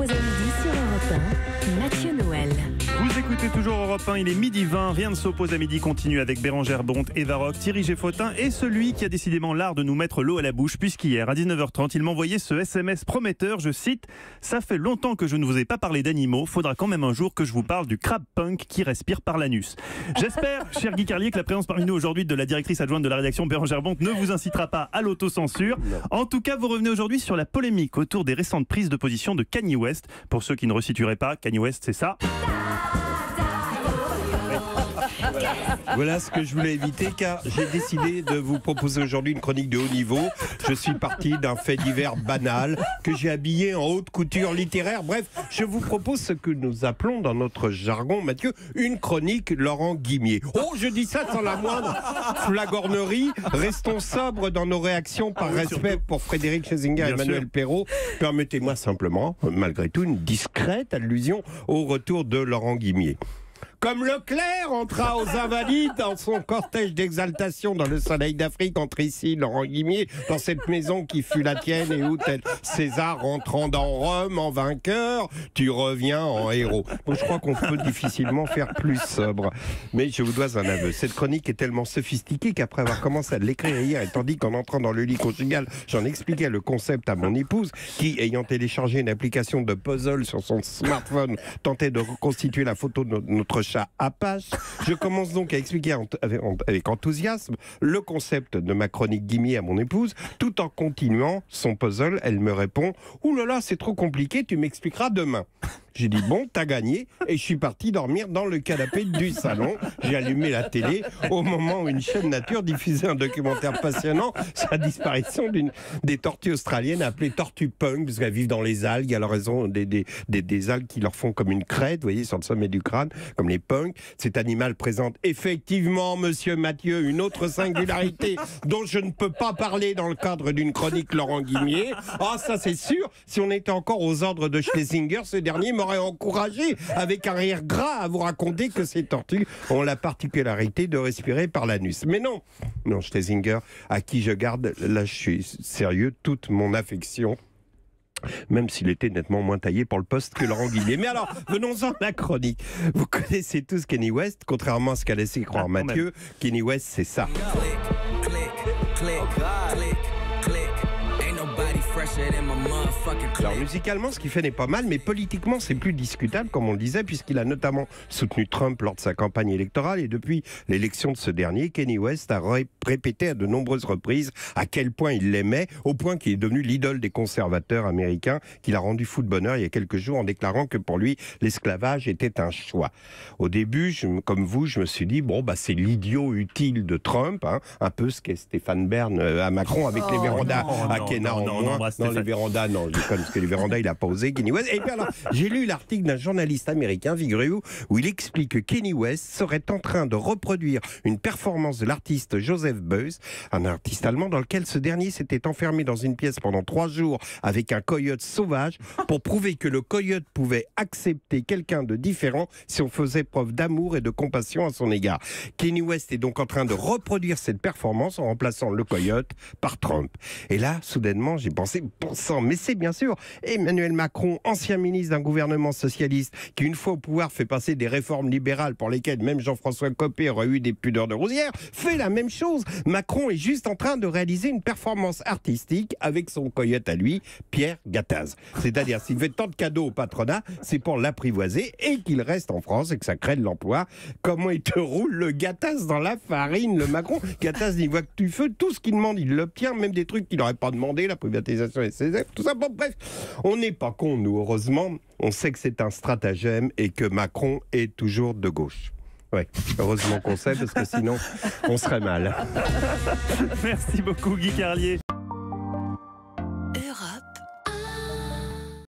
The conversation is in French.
s'oppose à midi sur Europe 1, Mathieu Noël. Vous écoutez toujours Europe 1, il est midi 20, rien ne s'oppose à midi, continue avec Bérangère Bonte, Eva Rock, Thierry Géfautin et celui qui a décidément l'art de nous mettre l'eau à la bouche, puisqu'hier à 19h30, il m'envoyait ce SMS prometteur, je cite « Ça fait longtemps que je ne vous ai pas parlé d'animaux, faudra quand même un jour que je vous parle du crabe punk qui respire par l'anus. » J'espère, cher Guy Carlier, que la présence parmi nous aujourd'hui de la directrice adjointe de la rédaction Bérangère Bonte ne vous incitera pas à l'autocensure. En tout cas, vous revenez aujourd'hui sur la polémique autour des récentes prises de position de Kanye West. Pour ceux qui ne resitueraient pas, Kanye West, c'est ça. Voilà ce que je voulais éviter, car j'ai décidé de vous proposer aujourd'hui une chronique de haut niveau. Je suis parti d'un fait divers banal que j'ai habillé en haute couture littéraire. Bref, je vous propose ce que nous appelons dans notre jargon, Mathieu, une chronique Laurent Guimier. Oh, je dis ça sans la moindre flagornerie. Restons sobres dans nos réactions par respect pour Frédéric Schlesinger et Emmanuel Perrault. Permettez-moi simplement, malgré tout, une discrète allusion au retour de Laurent Guimier. Comme Leclerc entra aux Invalides dans son cortège d'exaltation dans le soleil d'Afrique, entre ici Laurent Guimier dans cette maison qui fut la tienne et où tel César rentrant dans Rome en vainqueur, tu reviens en héros. Bon, je crois qu'on peut difficilement faire plus sobre. Mais je vous dois un aveu, cette chronique est tellement sophistiquée qu'après avoir commencé à l'écrire hier, et tandis qu'en entrant dans le lit conjugal, j'en expliquais le concept à mon épouse, qui, ayant téléchargé une application de puzzle sur son smartphone, tentait de reconstituer la photo de notre chat Apache. Je commence donc à expliquer avec enthousiasme le concept de ma chronique Guimier à mon épouse, tout en continuant son puzzle. Elle me répond « Ouh là là, c'est trop compliqué, tu m'expliqueras demain ». J'ai dit bon, t'as gagné, et je suis parti dormir dans le canapé du salon. J'ai allumé la télé au moment où une chaîne nature diffusait un documentaire passionnant sur la disparition des tortues australiennes appelées tortues punk, parce qu'elles vivent dans les algues. Alors elles ont des algues qui leur font comme une crête, vous voyez, sur le sommet du crâne, comme les punks. Cet animal présente effectivement, monsieur Mathieu, une autre singularité dont je ne peux pas parler dans le cadre d'une chronique Laurent Guimier. Ah, ça c'est sûr, si on était encore aux ordres de Schlesinger, ce dernier m'aurait encouragé avec un rire gras à vous raconter que ces tortues ont la particularité de respirer par l'anus. Mais non, Schlesinger, à qui je garde, là je suis sérieux, toute mon affection, même s'il était nettement moins taillé pour le poste que Laurent Guimier. Mais alors, venons-en à la chronique. Vous connaissez tous Kanye West, contrairement à ce qu'a laissé croire Mathieu. Kanye West, c'est ça. Alors musicalement, ce qu'il fait n'est pas mal, mais politiquement, c'est plus discutable, comme on le disait, puisqu'il a notamment soutenu Trump lors de sa campagne électorale, et depuis l'élection de ce dernier, Kanye West a répété à de nombreuses reprises à quel point il l'aimait, au point qu'il est devenu l'idole des conservateurs américains, qu'il a rendu fou de bonheur il y a quelques jours en déclarant que pour lui, l'esclavage était un choix. Au début, comme vous, je me suis dit, bon, bah, c'est l'idiot utile de Trump, hein, un peu ce qu'est Stéphane Bern à Macron avec les vérandas à Kéna en moins. Non, les vérandas, non, je déconne, parce que les vérandas, il a pas osé, Kanye West. Et puis alors, j'ai lu l'article d'un journaliste américain, figurez-vous, où il explique que Kanye West serait en train de reproduire une performance de l'artiste Joseph Beuys, un artiste allemand dans lequel ce dernier s'était enfermé dans une pièce pendant 3 jours avec un coyote sauvage pour prouver que le coyote pouvait accepter quelqu'un de différent si on faisait preuve d'amour et de compassion à son égard. Kanye West est donc en train de reproduire cette performance en remplaçant le coyote par Trump. Et là, soudainement, j'ai pensé, bon sang, mais c'est bien sûr Emmanuel Macron, ancien ministre d'un gouvernement socialiste, qui une fois au pouvoir fait passer des réformes libérales pour lesquelles même Jean-François Copé aurait eu des pudeurs de rosière, fait la même chose. Macron est juste en train de réaliser une performance artistique avec son coyote à lui, Pierre Gattaz. C'est-à-dire, s'il fait tant de cadeaux au patronat, c'est pour l'apprivoiser et qu'il reste en France et que ça crée de l'emploi. Comment il te roule le Gattaz dans la farine, le Macron? Gattaz n'y voit que du feu, tout ce qu'il demande, il l'obtient, même des trucs qu'il n'aurait pas demandé, la privatisation SNCF, tout ça. Bon, bref, on n'est pas cons, nous, heureusement. On sait que c'est un stratagème et que Macron est toujours de gauche. Ouais, heureusement qu'on sait, parce que sinon, on serait mal. Merci beaucoup, Guy Carlier.